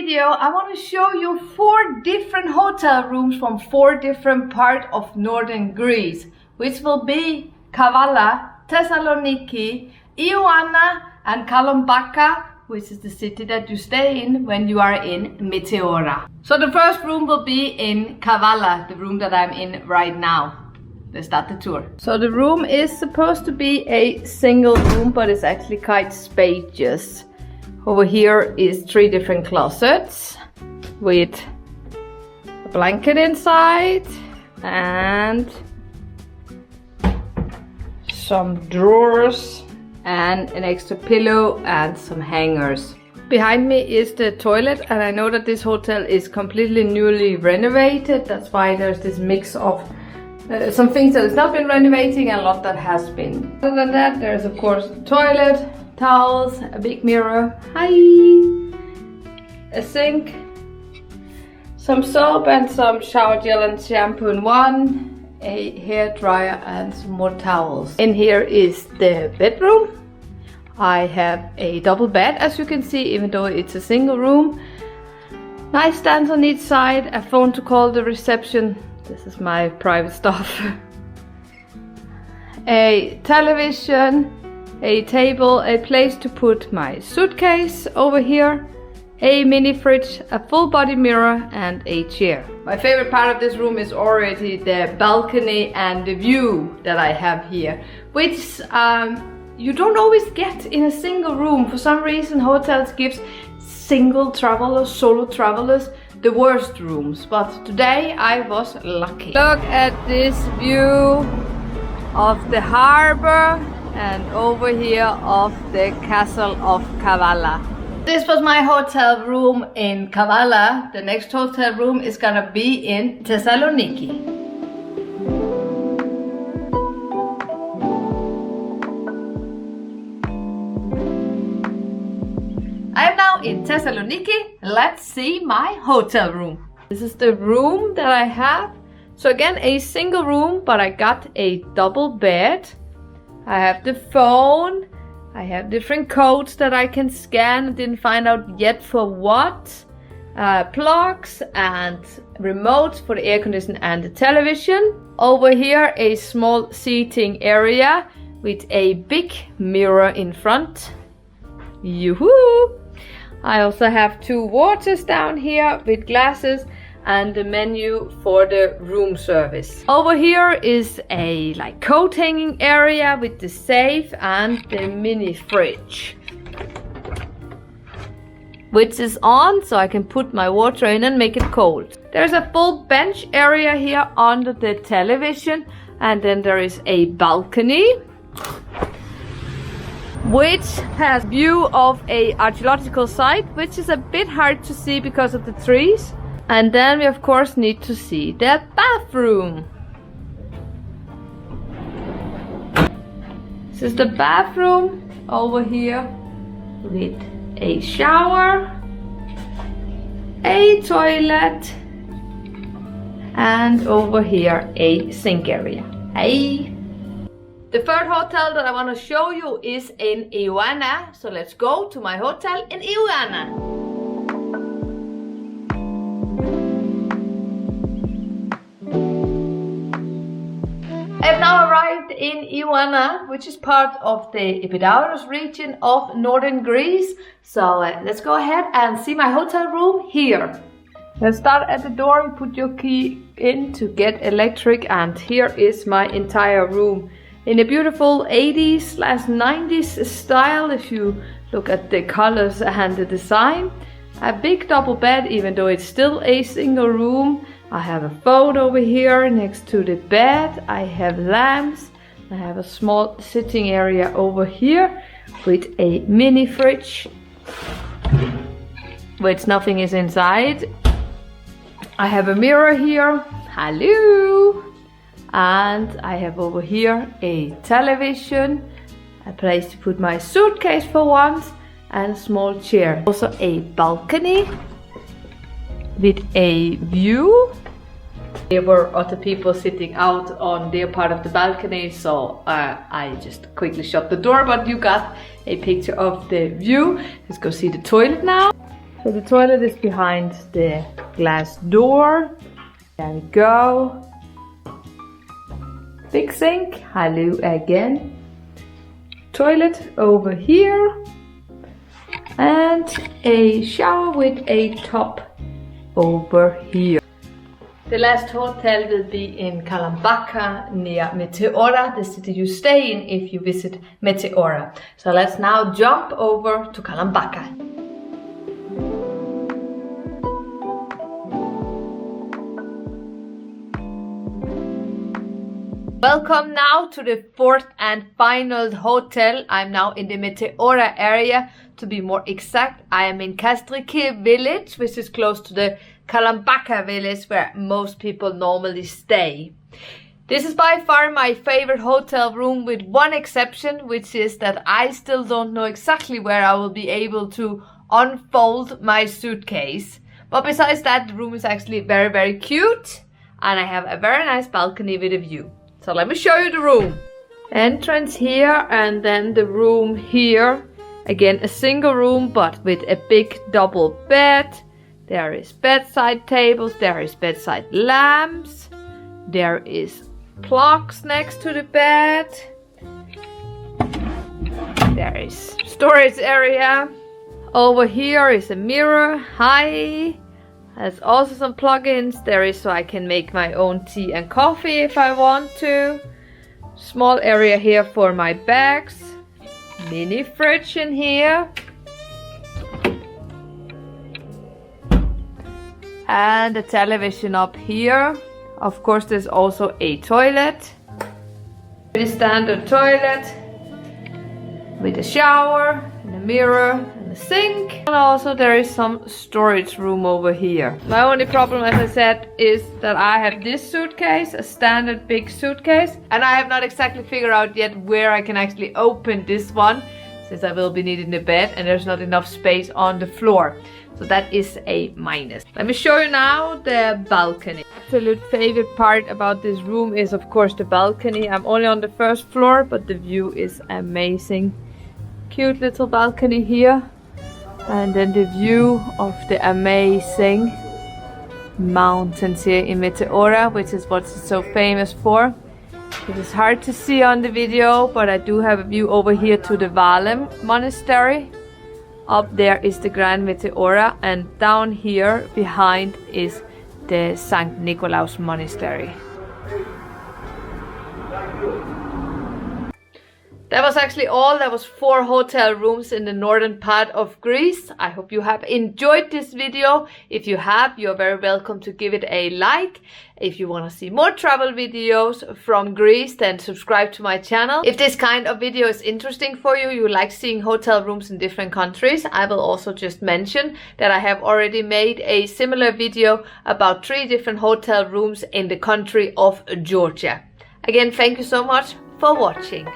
video, I want to show you 4 different hotel rooms from 4 different parts of northern Greece, which will be Kavala, Thessaloniki, Ioannina and Kalambaka, which is the city that you stay in when you are in Meteora. So the first room will be in Kavala, the room that I'm in right now. Let's start the tour. So the room is supposed to be a single room, but it's actually quite spacious. Over here is 3 different closets with a blanket inside and some drawers and an extra pillow and some hangers. Behind me is the toilet, and I know that this hotel is completely newly renovated. That's why there's this mix of some things that has not been renovating and a lot that has been. Other than that, there's of course the toilet, towels, a big mirror, hi, a sink, some soap and some shower gel and shampoo in one, a hair dryer and some more towels. In here is the bedroom. I have a double bed, as you can see, even though it's a single room. Nice stands on each side, a phone to call the reception. This is my private stuff. A television, a table, a place to put my suitcase over here, a mini fridge, a full body mirror and a chair. My favorite part of this room is already the balcony and the view that I have here, which you don't always get in a single room. For some reason hotels gives single travelers, solo travelers, the worst rooms, but today I was lucky. Look at this view of the harbor and over here of the castle of Kavala. This was my hotel room in Kavala. The next hotel room is gonna be in Thessaloniki. I am now in Thessaloniki. Let's see my hotel room. This is the room that I have. So again, a single room, but I got a double bed. I have the phone. I have different codes that I can scan. Didn't find out yet for what. Plugs and remotes for the air conditioner and the television. Over here, a small seating area with a big mirror in front. Yoo-hoo! I also have 2 waters down here with glasses and the menu for the room service. Over here is a coat hanging area with the safe and the mini fridge, which is on so I can put my water in and make it cold. There's a full bench area here under the television, and then there is a balcony which has view of a archaeological site, which is a bit hard to see because of the trees. And then we of course need to see the bathroom. This is the bathroom over here with a shower, a toilet, and over here a sink area. Hey! The third hotel that I want to show you is in Ioannina, so let's go to my hotel in Ioannina. I have now arrived in Ioannina, which is part of the Meteora region of northern Greece. So let's go ahead and see my hotel room here. Let's start at the door. You put your key in to get electric, and here is my entire room. In a beautiful 80s/90s style, if you look at the colors and the design. A big double bed, even though it's still a single room. I have a phone over here next to the bed. I have lamps. I have a small sitting area over here with a mini fridge, which nothing is inside. I have a mirror here. Hello! And I have over here a television, a place to put my suitcase for once, and a small chair. Also a balcony with a view. There were other people sitting out on their part of the balcony, so I just quickly shut the door, but you got a picture of the view. Let's go see the toilet now. So the toilet is behind the glass door. There we go. Big sink. Hello again. Toilet over here. And a shower with a tub over here. The last hotel will be in Kalambaka near Meteora, the city you stay in if you visit Meteora. So let's now jump over to Kalambaka. Welcome now to the fourth and final hotel. I'm now in the Meteora area. To be more exact, I am in Thessaloniki village, which is close to the Kalambaka village where most people normally stay. This is by far my favorite hotel room with one exception, which is that I still don't know exactly where I will be able to unfold my suitcase. But besides that, the room is actually very, very cute and I have a very nice balcony with a view. So let me show you the room. Entrance here and then the room here. Again, a single room but with a big double bed. There is bedside tables, there is bedside lamps. There is clocks next to the bed. There is storage area. Over here is a mirror. Hi. There's also some plugins. There is so I can make my own tea and coffee if I want to. Small area here for my bags. Mini fridge in here. And a television up here. Of course, there's also a toilet. Pretty standard toilet. With a shower, and a mirror, and a sink. And also there is some storage room over here. My only problem, as I said, is that I have this suitcase, a standard big suitcase. And I have not exactly figured out yet where I can actually open this one, since I will be needing the bed and there's not enough space on the floor. So that is a minus. Let me show you now the balcony. Absolute favorite part about this room is of course the balcony. I'm only on the first floor, but the view is amazing. Cute little balcony here. And then the view of the amazing mountains here in Meteora, which is what it's so famous for. It is hard to see on the video, but I do have a view over here to the Kavala monastery. Up there is the Grand Meteora, and down here behind is the St. Nicolaus monastery. That was actually all. That was 4 hotel rooms in the northern part of Greece. I hope you have enjoyed this video. If you have, you're very welcome to give it a like. If you want to see more travel videos from Greece, then subscribe to my channel. If this kind of video is interesting for you, you like seeing hotel rooms in different countries, I will also just mention that I have already made a similar video about 3 different hotel rooms in the country of Georgia. Again, thank you so much for watching.